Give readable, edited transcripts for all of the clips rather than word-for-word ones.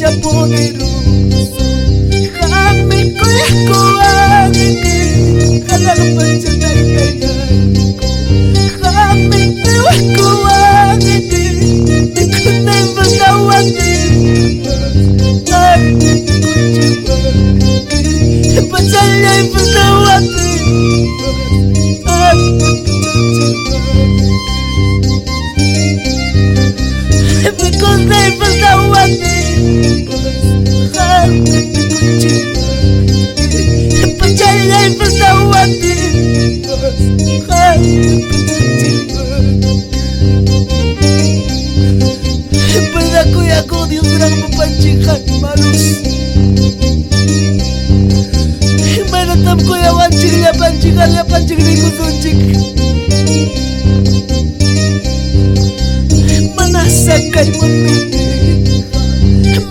pancha poderoso, jame kuyakuanike, kalang pancha daigayayko, jame kuyakuanike, ikunay magawate, ay kuchibanike, ipachalay magawate, ay kuchibanike. Because they forgot what they but they forgot what they but aku ya kau diurang mepancingkan malus. Mana tamku ya pancingnya pancing ni kusuncik. Manasakay menunggu,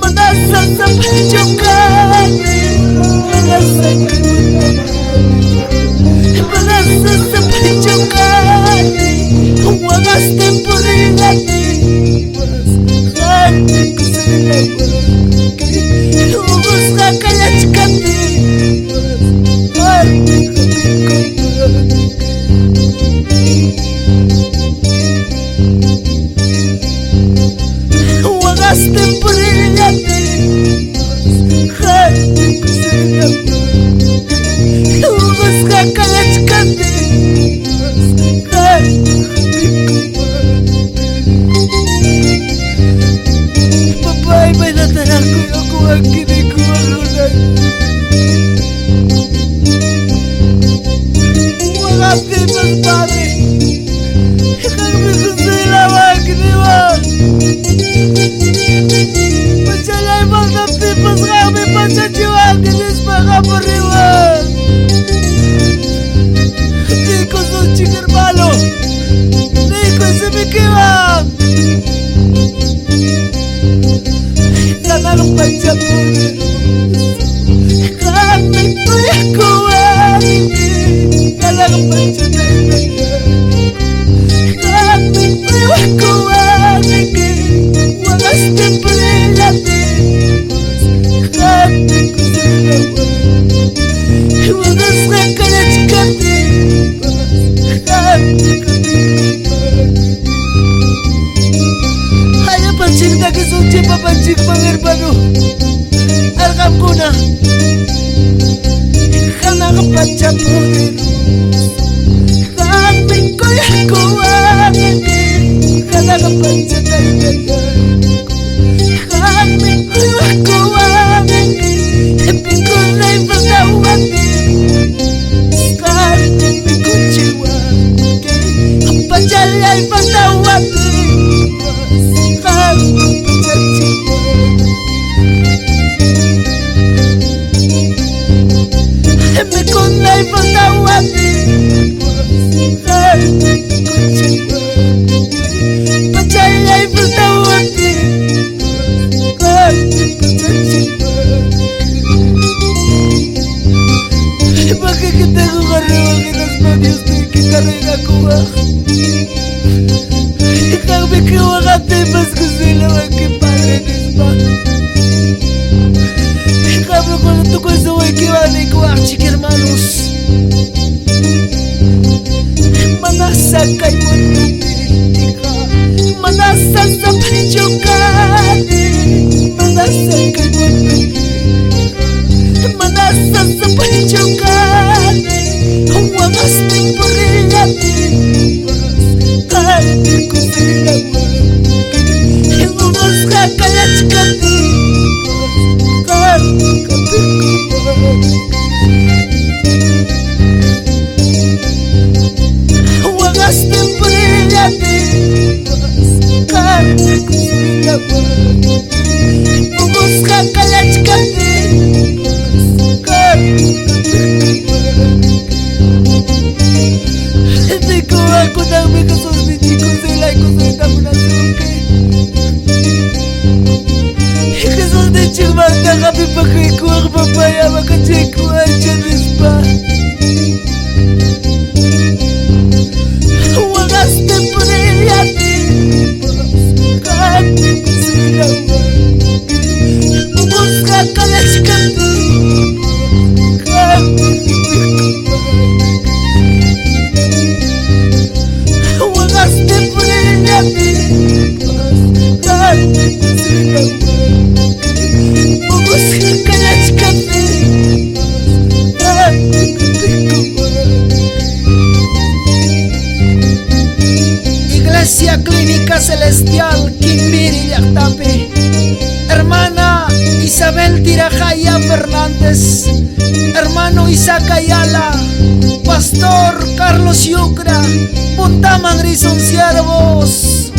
manasa sampai jokane, manasa sampai jokane, wagas temporilati, hati kusilawati, ubus kakayachkati, hati kusilawati. Temporalmente, hati kusilawati, ubus kakayachkati, hati kusilawati. Babae may natanako ako ang kinikuwalunan. Mga tipas pare, kami kusilawag giniwan. Macalay mga tipas kami pasajiwag ginis mga pariwan. Di ko sunching hermano, di ko sumikiwag. Kanang pancha poderoso, kami kuyakuanike, kanang pancha daigayayko, kami kuyakuanike, wagas temporilati, hati kusilawati, wagas kakayachkati, hati kusilawati. Hanya pancing dagi sunci papancing pangerbano, arkam kuna, kanang pancha poderoso, kami kuyakuanike, kanang pancha daigayayko, kami kuyakuanike, ipikulay magawate, kami kuchiwanike, pachalay magawate, kami pachachiwanike. Ipikulay magawate, kami kuchiwanike, pachalay magawate, kami pachachiwanike. Bakit kita ko karawang inas mag-Diyos na kita rin ako ba? Ikaw bikiwa ka tipas ko sila magkiparenis ba? Ikaw ko na tukoy sa wakiwanay ko ang chikirmanos. Manasakay mo nubili ka, manasa sa panjokane, manasakay mo nubili ka, manasa sa panjokane, wagas temporilati, hati kusilawati, ubus kakayachkati, hati kusilawati. Wagas temporilati, hati kusilawati, ubus kakayachkati, hati kusilawati. Hindi ko ako namin kasusniti ko sila ko sa itang nasuki. Kasusniti ko magda kami pagkikuha ko papaya makachek ko ay janis pa. Wagas temporilati, hati kusilawati, parroquial Quimbiri Llactape, hermana Isabel Tirajaya Fernández, hermano Isaac Ayala, pastor Carlos Yucra, Puntaman Grison Siervos.